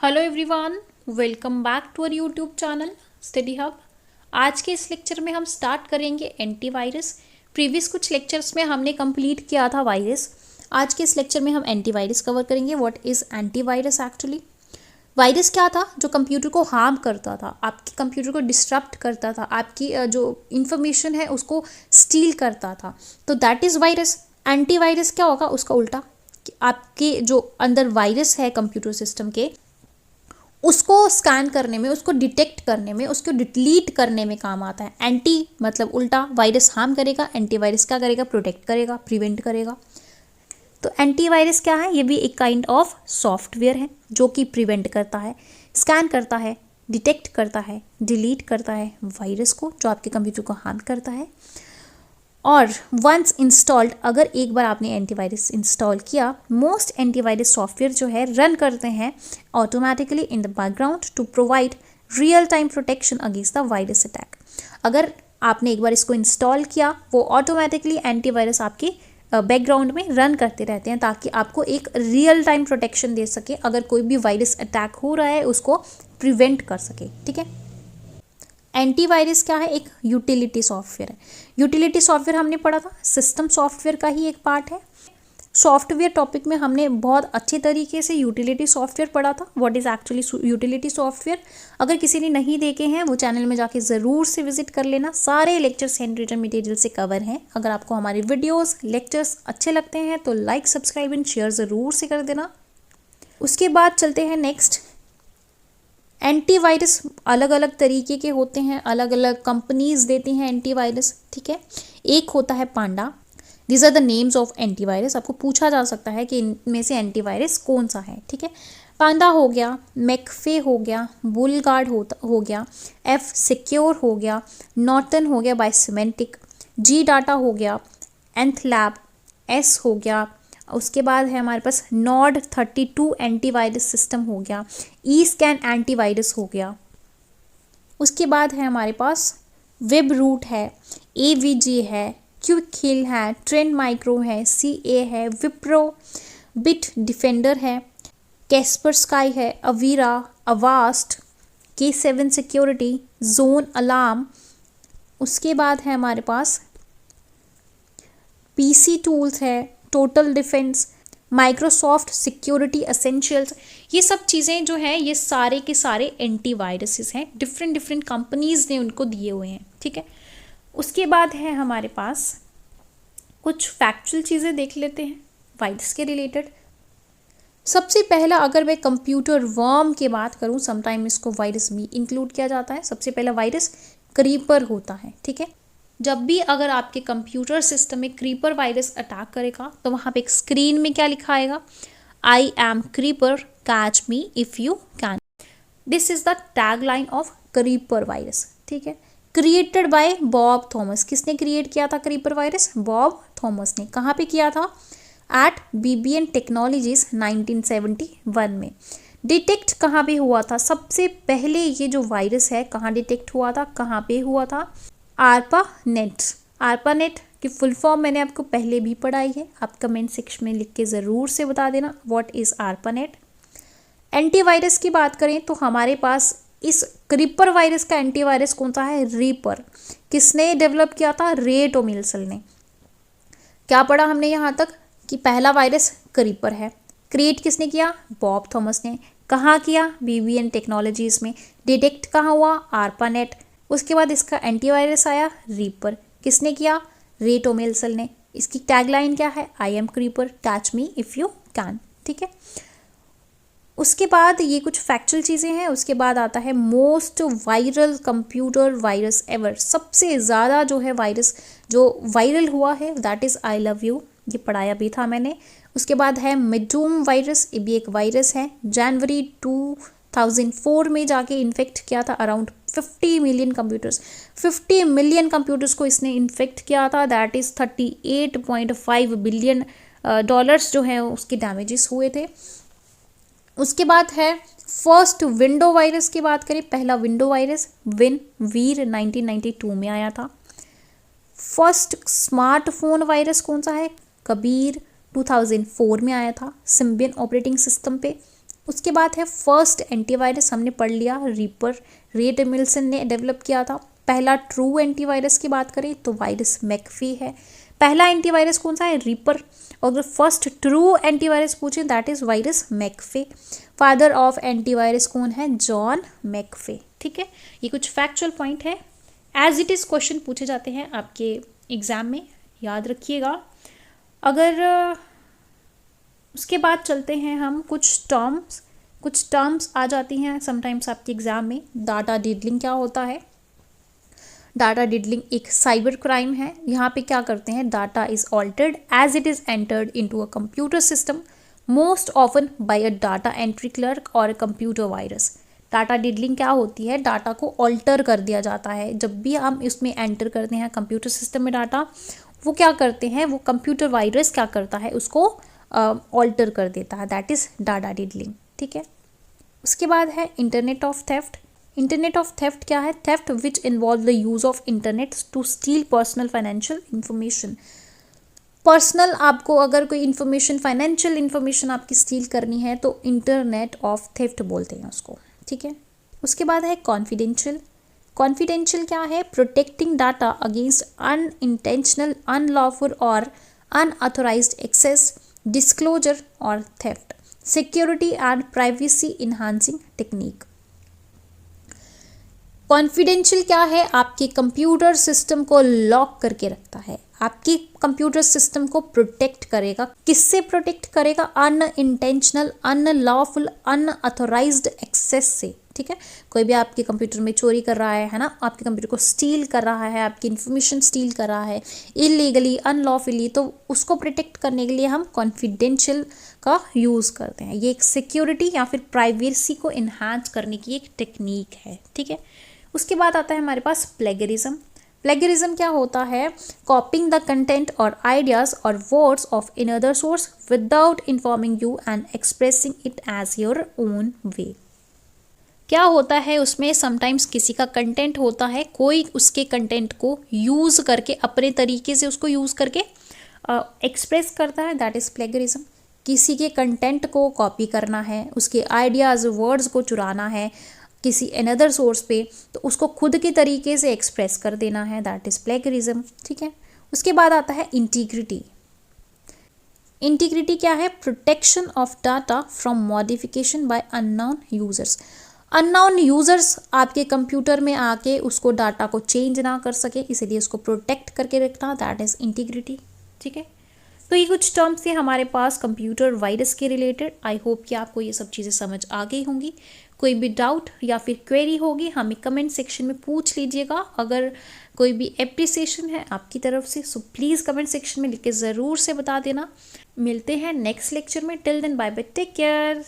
Hello everyone, welcome back to our YouTube channel study hub. आज के इस lecture में हम स्टार्ट करेंगे एंटीवायरस। प्रीवियस कुछ लेक्चर्स में हमने कंप्लीट किया था वायरस। आज के इस लेक्चर में हम एंटीवायरस कवर करेंगे। What is antivirus actually? Virus क्या था? जो कंप्यूटर को हार्म करता था, आपके कंप्यूटर को डिस्टरप्ट करता था, आपकी जो इंफॉर्मेशन है उसको स्टील करता था, तो दैट इज़ वायरस। एंटीवायरस क्या होगा? उसका उल्टा, कि आपके जो अंदर वायरस है कंप्यूटर सिस्टम के, उसको स्कैन करने में, उसको डिटेक्ट करने में, उसको डिलीट करने में काम आता है। एंटी मतलब उल्टा, वायरस हार्म करेगा, एंटीवायरस क्या करेगा? प्रोटेक्ट करेगा, प्रिवेंट करेगा। तो एंटीवायरस क्या है? ये भी एक काइंड ऑफ सॉफ्टवेयर है जो कि प्रिवेंट करता है, स्कैन करता है, डिटेक्ट करता है, डिलीट करता है वायरस को जो आपके कंप्यूटर को हार्म करता है। और वंस इंस्टॉल्ड, अगर एक बार आपने एंटीवायरस इंस्टॉल किया, मोस्ट एंटीवायरस सॉफ्टवेयर जो है रन करते हैं automatically in the background to provide real time protection against the virus attack. अगर आपने एक बार इसको इंस्टॉल किया, वो ऑटोमेटिकली एंटीवायरस आपके बैकग्राउंड में रन करते रहते हैं ताकि आपको एक रियल टाइम प्रोटेक्शन दे सके, अगर कोई भी वायरस अटैक हो रहा है उसको प्रिवेंट कर सके। ठीक है। एंटीवायरस क्या है? एक यूटिलिटी सॉफ्टवेयर है। यूटिलिटी सॉफ्टवेयर हमने पढ़ा था, सिस्टम सॉफ्टवेयर का ही एक पार्ट है। सॉफ्टवेयर टॉपिक में हमने बहुत अच्छे तरीके से यूटिलिटी सॉफ्टवेयर पढ़ा था। What is actually utility software? अगर किसी ने नहीं देखे हैं वो चैनल में जाके ज़रूर से विजिट कर लेना। सारे लेक्चर्स हैंड रिटन मटेरियल से कवर हैं। अगर आपको हमारे वीडियोज़ लेक्चर्स अच्छे लगते हैं तो लाइक, सब्सक्राइब एंड शेयर ज़रूर से कर देना। उसके बाद चलते हैं नेक्स्ट। एंटीवायरस अलग अलग तरीके के होते हैं, अलग अलग कंपनीज देती हैं एंटीवायरस। ठीक है। एक होता है Panda. These are the names of antivirus. आपको पूछा जा सकता है कि इनमें से एंटीवायरस कौन सा है। ठीक है। पांडा हो गया, मैकफे हो गया, बुलगार्ड हो गया, एफ सिक्योर हो गया, नॉर्टन हो गया बाय सिमेंटिक, जी डाटा हो गया, एंथलैब, एस हो गया। उसके बाद है हमारे पास नॉड 32 एंटीवायरस सिस्टम हो गया, ई स्कैन एंटीवायरस हो गया। उसके बाद है हमारे पास वेब रूट है, एवीजी है, क्विक हिल है, ट्रेंड माइक्रो है, सीए है, विप्रो, बिट डिफेंडर है, कैस्पर स्काई है, Avira, Avast, K7 security, zone alarm. उसके बाद है हमारे पास पीसी टूल्स है, total defence, Microsoft security essentials. ये सब चीज़ें जो हैं ये सारे के सारे एंटीवायरसेस हैं, डिफरेंट डिफरेंट कंपनीज ने उनको दिए हुए हैं। ठीक है। उसके बाद है हमारे पास कुछ फैक्चुअल चीज़ें देख लेते हैं वायरस के रिलेटेड। सबसे पहला, अगर मैं कंप्यूटर वर्म की बात करूं, समटाइम इसको वायरस भी इंक्लूड किया जाता है। सबसे पहला वायरस क्रीपर होता है। ठीक है। जब भी अगर आपके कंप्यूटर सिस्टम में क्रीपर वायरस अटैक करेगा तो वहाँ पे एक स्क्रीन में क्या लिखा आएगा? I am creeper, catch me if you can. This is the tag line of creeper virus. ठीक है। Created by Bob Thomas. किसने क्रिएट किया था क्रीपर वायरस? बॉब थॉमस ने। कहाँ पे किया था? एट BBN टेक्नोलॉजीज 1971 में। डिटेक्ट कहाँ पे हुआ था? सबसे पहले ये जो वायरस है कहाँ डिटेक्ट हुआ था? कहाँ पे हुआ था? ARPANET। ARPANET की फुल फॉर्म मैंने आपको पहले भी पढ़ाई है, आप कमेंट सेक्शन में लिख के ज़रूर से बता देना व्हाट इज़ ARPANET। एंटीवायरस की बात करें तो हमारे पास इस क्रीपर वायरस का एंटीवायरस कौन सा है? रीपर। किसने डेवलप किया था? रे टोमिल्सन ने। क्या पढ़ा हमने यहाँ तक? कि पहला वायरस क्रीपर है। क्रिएट किसने किया? बॉब थॉमस ने। कहाँ किया? BBN टेक्नोलॉजीज में। डिटेक्ट कहाँ हुआ? ARPANET। उसके बाद इसका एंटीवायरस आया रीपर। किसने किया? रे टोमिल्सन ने। इसकी टैगलाइन क्या है? I am creeper, catch me if you can. ठीक है। उसके बाद ये कुछ फैक्चुअल चीज़ें हैं। उसके बाद आता है most viral computer virus ever. सबसे ज़्यादा जो है वायरस जो वायरल हुआ है that is I love you. ये पढ़ाया भी था मैंने। उसके बाद है मिडूम वायरस। ये भी एक वायरस है। जनवरी 2004 में जाके इन्फेक्ट किया था around 50 million computers. 50 million computers को इसने इन्फेक्ट किया था। दैट इज़ 38.5 बिलियन डॉलर्स जो है उसके डैमेजेस हुए थे। उसके बाद है फर्स्ट विंडो वायरस की बात करें। पहला विंडो वायरस वीर 1992 में आया था। फर्स्ट स्मार्टफोन वायरस कौन सा है? कबीर 2004 में आया था सिम्बियन ऑपरेटिंग सिस्टम पे। उसके बाद है फर्स्ट एंटीवायरस, हमने पढ़ लिया रीपर, रे डेमिल्सन ने डेवलप किया था। पहला ट्रू एंटीवायरस की बात करें तो वायरस मैकफी है। पहला एंटीवायरस कौन सा है? रीपर। और अगर फर्स्ट ट्रू एंटीवायरस पूछे that is virus McAfee. Father of antivirus कौन है? John McAfee. ठीक है, ये कुछ फैक्चुअल पॉइंट है, एज इट इज क्वेश्चन पूछे जाते हैं आपके एग्जाम में, याद रखिएगा। अगर उसके बाद चलते हैं हम कुछ टर्म्स आ जाती हैं समटाइम्स आपके एग्जाम में। डाटा डिडलिंग क्या होता है? डाटा डिडलिंग एक साइबर क्राइम है। यहाँ पे क्या करते हैं? Data is altered as it is entered into a computer system, most often by a data entry clerk और a computer virus. Data diddling क्या होती है? डाटा को ऑल्टर कर दिया जाता है। जब भी हम इसमें एंटर करते हैं कंप्यूटर सिस्टम में डाटा, वो क्या करते हैं? वो कंप्यूटर वायरस क्या करता है? उसको ऑल्टर कर देता है, दैट इज डाटा डिडलिंग। ठीक है, उसके बाद है internet of theft. Internet of theft क्या है? Theft which involve the use of internet to steal personal financial information. Personal आपको अगर कोई इन्फॉर्मेशन, फाइनेंशियल इंफॉर्मेशन आपकी स्टील करनी है तो इंटरनेट ऑफ थेफ्ट बोलते हैं उसको। ठीक है, उसके बाद है कॉन्फिडेंशियल। कॉन्फिडेंशियल क्या है? Protecting data against unintentional, unlawful और अनऑथोराइज्ड एक्सेस, डिस्क्लोजर और theft. Security and privacy enhancing technique. Confidential क्या है? आपके कंप्यूटर सिस्टम को लॉक करके रखता है, आपकी कंप्यूटर सिस्टम को प्रोटेक्ट करेगा। किससे प्रोटेक्ट करेगा? अनइंटेंशनल, अनलॉफुल, अनऑथोराइज्ड एक्सेस से। ठीक है, कोई भी आपके कंप्यूटर में चोरी कर रहा है ना, आपके कंप्यूटर को स्टील कर रहा है, आपकी इन्फॉर्मेशन स्टील कर रहा है इलीगली, अनलॉफुली, तो उसको प्रोटेक्ट करने के लिए हम कॉन्फिडेंशियल का यूज़ करते हैं। ये एक सिक्योरिटी या फिर प्राइवेसी को इन्हांस करने की एक टेक्निक है। ठीक है, उसके बाद आता है हमारे पास प्लेगरिज्म। प्लेगरिज्म क्या होता है? कॉपिंग द कंटेंट और आइडियाज और words of another source without informing you and expressing it as your own way. क्या होता है उसमें? समटाइम्स किसी का कंटेंट होता है, कोई उसके कंटेंट को यूज़ करके अपने तरीके से उसको यूज़ करके एक्सप्रेस करता है, दैट इज़ प्लेगरिज्म। किसी के कंटेंट को कॉपी करना है, उसके आइडियाज़, वर्ड्स को चुराना है किसी अनदर सोर्स पे, तो उसको खुद के तरीके से एक्सप्रेस कर देना है, दैट इज़ प्लेगरिज्म। ठीक है, उसके बाद आता है इंटीग्रिटी। इंटीग्रिटी क्या है? Protection of data from modification by unknown users. Unknown users आपके कंप्यूटर में आके उसको डाटा को चेंज ना कर सके, इसीलिए उसको प्रोटेक्ट करके रखना, दैट इज़ इंटीग्रिटी। ठीक है, तो ये कुछ टर्म्स थे हमारे पास कंप्यूटर वायरस के रिलेटेड। आई होप कि आपको ये सब चीज़ें समझ आ गई होंगी। कोई भी डाउट या फिर क्वेरी होगी हमें कमेंट सेक्शन में पूछ लीजिएगा। अगर कोई भी एप्रिसिएशन है आपकी तरफ से सो प्लीज़ कमेंट सेक्शन में लिख के ज़रूर से बता देना। मिलते हैं नेक्स्ट लेक्चर में। Till then bye bye, take care.